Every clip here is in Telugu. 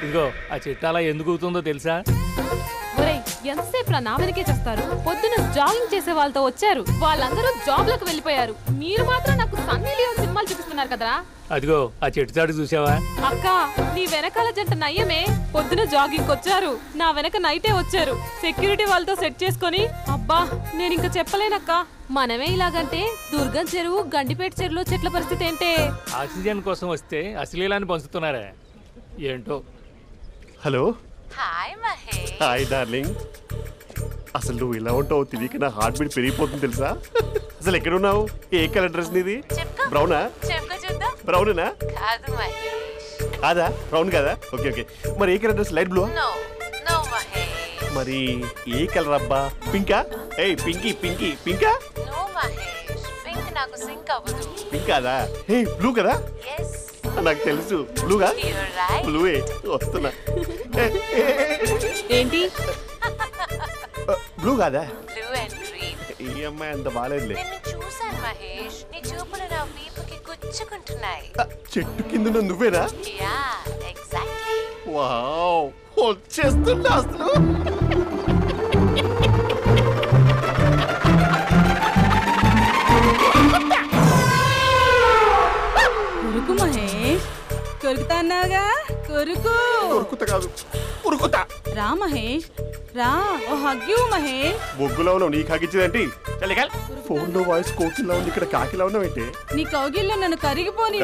ఇంకో ఆ చెట్టు అలా ఎందుకు అవుతుందో తెలుసా? ఎంతసేపు నా వెనకే చేస్తారు? పొద్దున జాగింగ్ చేసే వాళ్ళతో వచ్చారు, వాళ్ళందరూ జాబ్లకు వెళ్ళిపోయారు. మీరు మాత్రం నాకు సన్నీ లియోన్ సినిమాలు చూపిస్తున్నారు కదరా. అదిగో ఆ చెట్టు చాటు చూసావా? అక్క, నీ వెనకాల జంట నయ్యమే. పొద్దున జాగింగ్ వచ్చారు, నా వెనక నైటే వచ్చారు. సెక్యూరిటీ వాళ్ళతో సెట్ చేసుకొని అబ్బా నేను ఇంకా చెప్పలేనక్క. మనమే ఇలాగంటే దుర్గం చెరువు, గండిపేట చెరువులో చెట్ల పరిస్థితి ఏంటే? ఆక్సిజన్ కోసం వస్తే అశ్లీలాన్ని పంచుతున్నారా ఏంటో. Hello. Hi Mahesh. Hi darling. అసలు నువ్వు ఇలా ఉంటావు తిరిగి నా హార్ట్ బీట్ పెరిగిపోతుంది తెలుసా? అసలు ఎక్కడున్నావు? ఏ కలర్ డ్రెస్ నీది? బ్రౌనా? బ్రౌనేనా? కాదు మహేష్. కాదా? బ్రౌన్ కాదా? Okay okay. మరి ఏ colour dress? Light blue? No no Mahesh. మరి ఏ కలర్ అబ్బా? పింకా? ఏయ్ పింకీ పింకీ పింకా? నో మహేష్, పింక్ నాకు సింక్ అవ్వదు. పింక్ కాదా? ఏ బ్లూ కదా? yes నాకు తెలుసు. బ్లూగా? బ్లూవే వస్తున్నా. ఏంటి బ్లూ కాదా? Blue and green. ఈ అమ్మాయి అంత బాలేదులే. నిన్ను చూశాను మహేష్, నీ చూపులు నా వీపుకి గుచ్చుకుంటున్నాయి. చెట్టు కింద నువ్వేనా? Yeah exactly. వావ్, వచ్చేస్తున్నా అసలు. కొరుకు మహేష్, కొరుకుతా అన్నావుగా, కొరుకు. కొరుకుతా కాదు, ఉరుకుతా. రా మహేష్ రా, ఓ హగ్గు మహేష్. బొగ్గులో ఉన్నావు, నీకు హగ్గించేదేంటి? ఫోన్ లో వాయిస్ కోకిలా ఉంది, ఇక్కడ కాకిలా ఉన్నావేంటి? నీ కౌగిల్లో నన్ను కరిగిపోని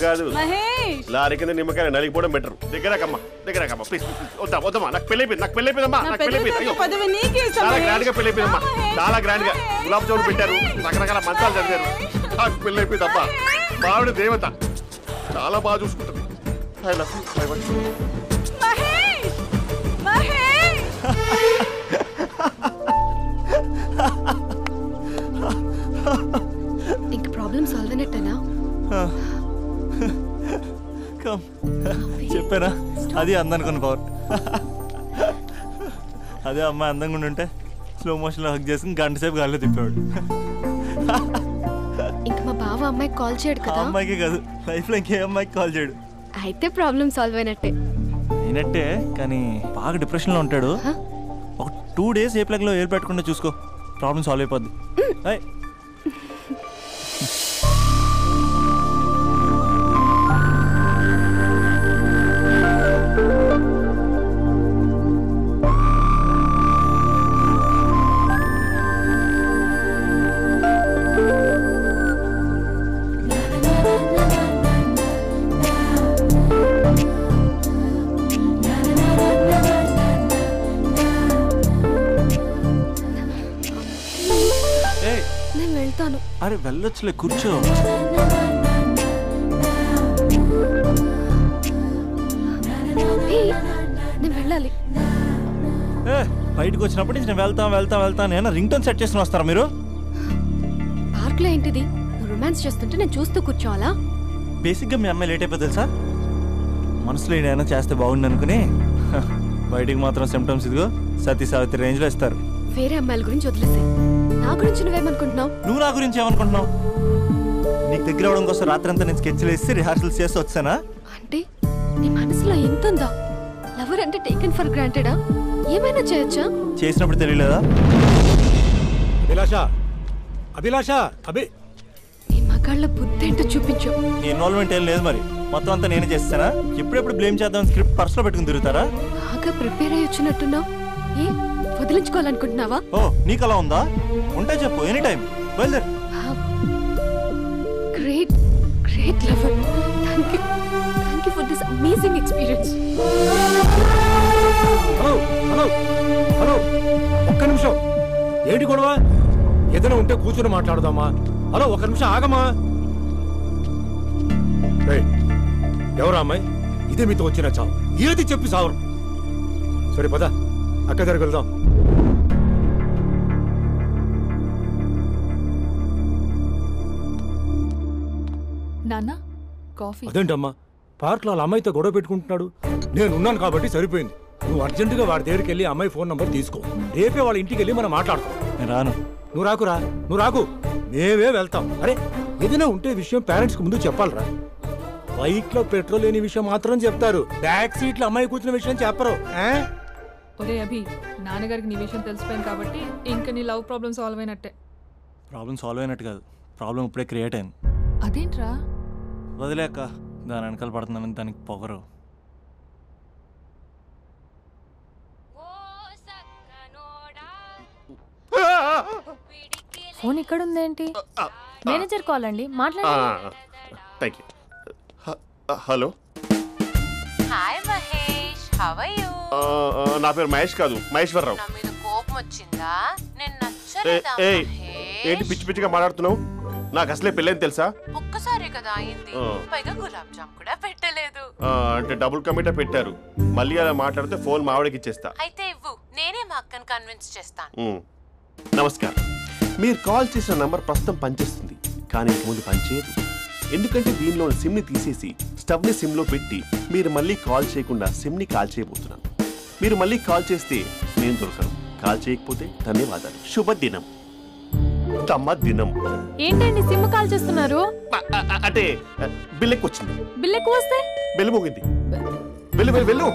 కాదు మహేష్. లారీ కింద నిమ్మకాయ నలిగిపోవడం బెటర్. దగ్గరకమ్మా ప్లీజ్. వద్దమ్మా, నాకు పెళ్ళైపోయిందమ్మా. నాకు పెళ్ళైపోయింది. చాలా గ్రాండ్ గా పెళ్ళైపోయిందమ్మా, చాలా గ్రాండ్ గా. గులాబ్ జామున్ పెట్టారు, రకరకాల మంచాలు చదివారు. నాకు పెళ్ళైపోయిందమ్మా. మావిడ దేవత, చాలా బాగా చూసుకుంటుంది. I love you. Mahesh Mahesh. ఇంక ప్రాబ్లం సాల్వ్ అయినట్టేనా? చెప్పానా, అది అందనుకున్న పవర్. అదే అమ్మాయి అందంగా ఉంటే స్లో మోషన్ లో హక్ చేసుకుని గంట సేపు గాల్లో తిప్పేవాడు. ఇంక మా బావ అమ్మాయికి కాల్ చేయడు కదా? అమ్మాయికి కాదు, లైఫ్ లో ఇంకే అమ్మాయికి కాల్ చేయడు. అయితే ప్రాబ్లం సాల్వ్ అయినట్టే. అయినట్టే, కానీ బాగా డిప్రెషన్ లో ఉంటాడు. ఒక 2 days ఏ ప్లగ్ లో ఎయిర్ పెట్టకుండా చూసుకో, ప్రాబ్లం సాల్వ్ అయిపోద్ది. నేను వెళ్తాను. అరే వెళ్ళొచ్చులే, కూర్చో. నేను వెళ్ళాలి. బయటకు వచ్చినప్పటి నుంచి నేను వెళ్తా నేను రింగ్ టోన్ సెట్ చేసుకుని వస్తారా మీరు? పార్క్ లో ఏంటిది? నువ్వు రొమాన్స్ చేస్తుంటే నేను చూస్తూ కూర్చోవాలా? బేసిక్ గా మీ అమ్మాయి లేట్ అయిపోతుంది తెలుసా? మనసులో ఏదైనా చేస్తే బాగుంది అనుకుని బయటికి మాత్రం సిమ్టమ్స్ ఇదిగో సతీ సావిత్రి రేంజ్ లో ఇస్తారు. వేరే అమ్మాయిల గురించి వదిలేసే, నా గురించి నువ్వేమనుకుంటున్నావు? నువ్వు నా గురించి ఏమనుకుంటున్నావు? నీకు దగ్గర అవడం కోసం రాత్రి అంతా నేను స్కెచ్లు వేసి రిహార్సల్స్ చేసి వచ్చానా? అంటే నీ మనసులో ఎంత ఉందా? లవర్ అంటే టేకెన్ ఫర్ గ్రాంటెడా? ఏమైనా చేయొచ్చా? చేసినప్పుడు తెలియలేదా? అభిలాష నీ మగాళ్ళ బుద్ధి ఏంటో చూపించు. నీ ఇన్వాల్వ్మెంట్ ఏం లేదు, మరి మొత్తం అంతా నేనే చేస్తానా? ఎప్పుడెప్పుడు బ్లేమ్ చేద్దాం స్క్రిప్ట్ పర్సులో పెట్టుకుని తిరుగుతారా? బాగా ప్రిపేర్ అయ్యి వచ్చినట్టున్నావు. ఏ వదిలించుకోవాలనుకుంటున్నావా? ఓ నీకు అలా ఉందా? ఉంటే చెప్పు, ఎనీ టైం బయలుదేరు. Great great lover. Thank you for this amazing experience. Hello, ఒక్క నిమిషం. ఏంటి గొడవ? ఏదైనా ఉంటే కూర్చొని మాట్లాడదామా? హలో, ఒక్క నిమిషం ఆగమా. ఎవరా అమ్మాయి? ఇదే మీతో వచ్చిన చావు. ఏది చెప్పి సావరు. సరే పద, అక్క దగ్గరికి వెళ్దాం. నాన్న కాఫీ. అదేంటమ్మా, పార్క్ లో అమ్మాయితో గొడవ పెట్టుకుంటున్నాడు. నేనున్నాను కాబట్టి సరిపోయింది. నువ్వు అర్జెంటుగా వాడి దగ్గరికి వెళ్ళి అమ్మాయి ఫోన్ నంబర్ తీసుకో. రేపే వాళ్ళ ఇంటికి వెళ్ళి మనం మాట్లాడతాం. నేను రాను. నువ్వు రాకు. మేమే వెళ్తాం. అరే ఏదైనా ఉంటే విషయం పేరెంట్స్ కి ముందు చెప్పాలరా. బైక్ లో పెట్రోల్ లేని విషయం మాత్రం చెప్తారు, బ్యాక్ సీట్ లో అమ్మాయి కూర్చున్న విషయం చెప్పరు. ఒరే అభి, నాన్నగారికి నీ విషయం తెలిసిపోయింది కాబట్టి ఇంకా నీ లవ్ ప్రాబ్లమ్ సాల్వ్ అయినట్టే. ప్రాబ్లం సాల్వ్ అయినట్టు కాదు, ప్రాబ్లం ఇప్పుడే క్రియేట్ అయింది. అదేంట్రా? వదిలేక దాని వెనకాల పడుతుందని దానికి పొగరు. ఫోన్ ఇక్కడ ఉందేంటి? మేనేజర్ కాల్ అండి, మాట్లాడండి. Thank you. Hello, hi Mahesh, how are you? నా పేరు మహేష్ కాదు, మహేశ్వరరావు. నా మీద కోపం వచ్చిందా? నేను నచ్చలేదా ఏంటి మహేష్? పిచ్చి పిచ్చిగా మాట్లాడుతున్నావు? నాకు అసలే పెళ్ళని తెలుసా? ఒక్కసారి కదా అయింది, పైగా గులాబ్ జామ్ కూడా పెట్టలేదు. అంటే డబుల్ కమిటా పెట్టారు. మళ్ళీ అలా మాట్లాడితే ఫోన్ మావిడకి ఇచ్చేస్తా. అయితే ఇవ్వు, నేనే మా అక్కని కన్విన్స్ చేస్తాను. నమస్కారం, మీరు కాల్ చేసిన నంబర్ ప్రస్తుతం పనిచేస్తుంది, కానీ ఇంక ముందు పనిచేయదు. ఎందుకంటే దీనిలో సిమ్ని తీసేసి స్టవ్ని సిమ్లో పెట్టి మీరు మళ్ళీ కాల్ చేయకుండా సిమ్ని కాల్ చేయబోతున్నాను. మీరు మళ్ళీ కాల్ చేస్తే నేను దొరకను, కాల్ చేయకపోతే ధన్యవాదాలు. శుభదినం. తమ దినం. ఏంటండి సిమ్ కాల్ చేస్తున్నారు? అంటే బిల్ ఎక్కువ వచ్చింది. బిల్ ఎక్కువ వస్తే? బెల్లు మోగింది. వెళ్ళు వెళ్ళు వెళ్ళు.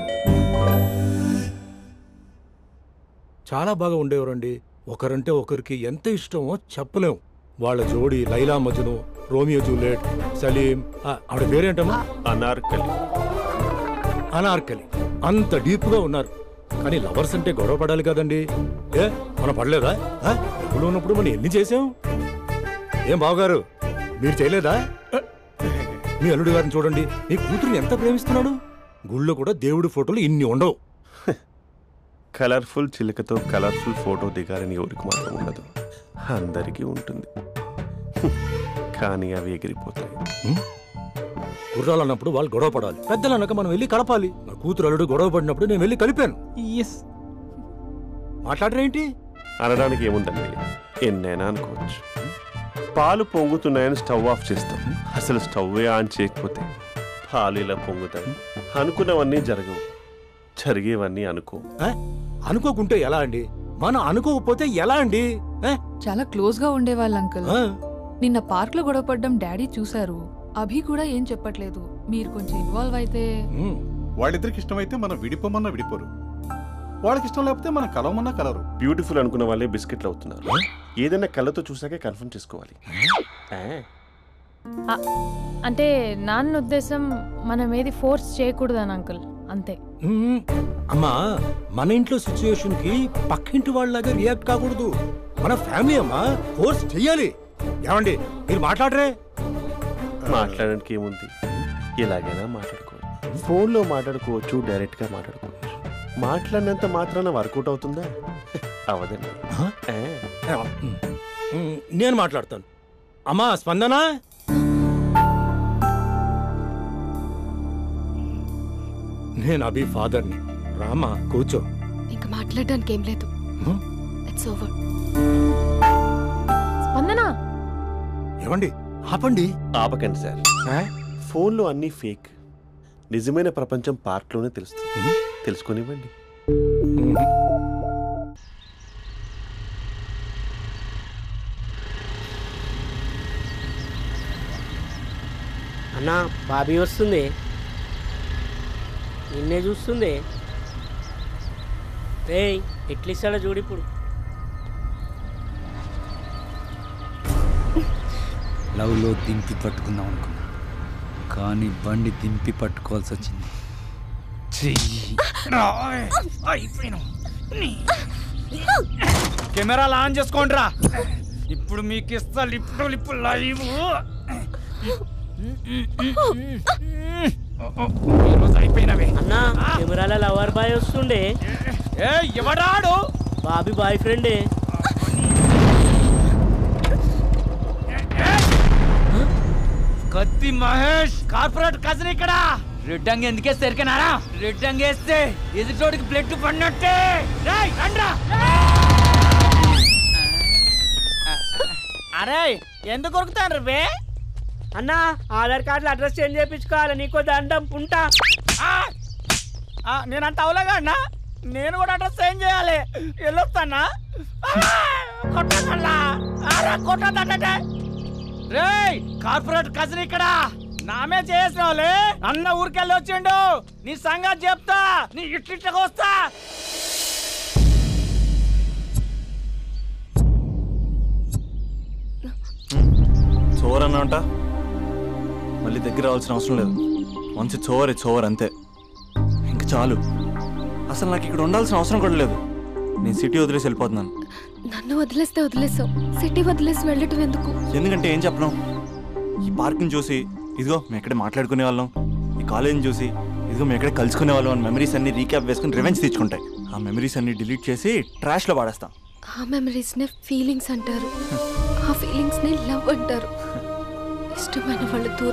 చాలా బాగా ఉండేవారండి. ఒకరంటే ఒకరికి ఎంత ఇష్టమో చెప్పలేం. వాళ్ళ జోడి లైలా మజ్ను, రోమియో జూలియట్, సలీం, ఆవిడ పేరేంటమ్మా? అనార్కలి. అనార్కలి. అంత డీప్ గా ఉన్నారు. కానీ లవర్స్ అంటే గొడవ పడాలి కదండి. మనం పడలేదా? ఎప్పుడు ఉన్నప్పుడు మనం ఎన్ని చేసాం? ఏం బావగారు, మీరు చేయలేదా? మీ అల్లుడి గారిని చూడండి, మీ కూతురుని ఎంత ప్రేమిస్తున్నాడు. గుళ్ళో కూడా దేవుడి ఫోటోలు ఇన్ని ఉండవు. కలర్ఫుల్ చిలుకతో కలర్ఫుల్ ఫోటో దిగాలని ఎవరికి మాత్రం ఉండదు, అందరికీ ఉంటుంది. కానీ అవి ఎగిరిపోతాయి. గుర్రాలు అన్నప్పుడు వాళ్ళు గొడవ పడాలి, పెద్దలు అన్నాక మనం వెళ్ళి కలపాలి. నా కూతురు అల్లుడు గొడవ పడినప్పుడు నేను వెళ్ళి కలిపాను. మాట్లాడరేంటి? అనడానికి ఏముందండి, ఎన్నైనా అనుకోవచ్చు. పాలు పొంగుతున్నాయని స్టవ్ ఆఫ్ చేస్తాం, అసలు స్టవ్వే ఆన్ చేయకపోతే పాలు ఇలా పొంగుతాయి. అనుకున్నవన్నీ జరగవు, జరిగేవన్నీ అనుకోకుంటే ఎలా అండి? మనం అనుకోకపోతే ఎలా అండి? చాలా క్లోజ్ గా ఉండేవాళ్ళు అంకుల్. నిన్న పార్క్ లో గొడవ పడ్డం డాడీ చూసారు. అభి కూడా ఏం చెప్పట్లేదు. మీరు కొంచెం ఇన్వాల్వ్ అయితే. వాళ్ళిద్దరికి ఇష్టమైతే మనం విడిపోమన్నా విడిపోరు, వాళ్ళకి ఇష్టం లేకపోతే మనం కలవమన్నా కలరు. బ్యూటిఫుల్ అనుకున్న వాళ్ళే బిస్కెట్లు అవుతున్నారు. ఏదైనా కళ్ళతో చూసాకే కన్ఫర్మ్ చేసుకోవాలి. అంటే నాన్న ఉద్దేశం మనం ఏది ఫోర్స్ చేయకూడదని అంకుల్, అంతే. అమ్మా, మన ఇంట్లో సిచ్యుయేషన్ కి పక్కింటి వాళ్ళలాగా రియాక్ట్ కాకూడదు. మన ఫ్యామిలీ అమ్మా, ఫోర్స్ చెయ్యాలి. ఏమండి మీరు మాట్లాడరే? మాట్లాడడానికి ఏముంది, ఎలాగైనా మాట్లాడుకోవచ్చు. ఫోన్లో మాట్లాడుకోవచ్చు, డైరెక్ట్ గా మాట్లాడుకోవచ్చు. మాట్లాడినంత మాత్రాన వర్కౌట్ అవుతుందా? అవదండి. నేను మాట్లాడతాను. అమ్మా స్పందన, నేను అభి ఫాదర్ని. రామా కూర్చో. ఇంకా మాట్లాడడానికి ఏం లేదు. It's over. స్పందన, ఏమండి ఆపండి. ఆపకండి సార్, ఫోన్లో అన్నీ ఫేక్. నిజమైన ప్రపంచం పార్క్లోనే తెలుస్తుంది, తెలుసుకొనివ్వండి. అన్నా బాబీ వస్తుంది, నిన్నే చూస్తుంది. రేయ్ ఎట్లిస్తాడో చూడు ఇప్పుడు. లవ్లో దింపి పట్టుకుందాం అనుకున్నా, కానీ బండి దింపి పట్టుకోవాల్సి వచ్చింది. కెమెరాలు ఆన్ చేసుకోండి రా, ఇప్పుడు మీకు ఇస్తా లిప్పు లైవ్. అయిపోయినవే అన్నా, కెమెరాల లవర్ బాయ్ వస్తుండే. ఎవడాడు? బాబీ బాయ్ ఫ్రెండే. కత్తి మహేష్ కార్పొరేట్ కజన్ ఇక్కడ. రెడ్ అంగి ఎందుకేస్తే ఎరికనారా? రెడ్ అంగి వేస్తే ఎదుటోడికి బ్లడ్ పడినట్టే. అరే ఎందుకు కొరుకుతాను రే అన్నా? ఆధార్ కార్డులో అడ్రస్ చేంజ్ చేయించుకోవాలి, నీకో దండం ఉంటా. నేనంత అవలేగా అన్నా, నేను కూడా అడ్రస్ చేంజ్ చేయాలి. వెళ్ళొస్తానా? కొట్టదల్లా కొట్టదంటే. రే కార్పొరేట్ కజన్ ఇక్కడ. నామే చేసిన వాళ్ళే అన్న ఊరికెళ్ళి వచ్చిండు. నీ సంగతి చెప్తా, నీ ఇట్లిట్లకి వస్తా. చోర్ అన్నా మళ్ళీ దగ్గర రావాల్సిన అవసరం లేదు. మంచి చోర్ అంతే, ఇంక చాలు. అసలు నాకు ఇక్కడ ఉండాల్సిన అవసరం కూడా లేదు. నేను సిటీ వదిలేసి వెళ్ళిపోతున్నాను. నన్ను వదిలేస్తే వదిలేసావు, సిటీ వదిలేసి వెళ్ళటం ఎందుకు? ఎందుకంటే ఏం చెప్పను, ఈ పార్క్ని చూసి ఇదిగో మేము ఎక్కడే మాట్లాడుకునే వాళ్ళం, ఈ కాలేజీని చూసి ఇదిగో మేము ఎక్కడే కలుసుకునే వాళ్ళం అని మెమరీస్ అన్ని రీక్యాప్ వేసుకుని రివెంజ్ తెచ్చుకుంటాయి. ఆ మెమరీస్ అన్ని డిలీట్ చేసి ట్రాష్లో పాడేస్తాం. ఆ మెమరీస్నే ఫీలింగ్స్ అంటారు, ఆ ఫీలింగ్స్నే లవ్ అంటారు. ఇష్టమైన వాళ్ళు దూరం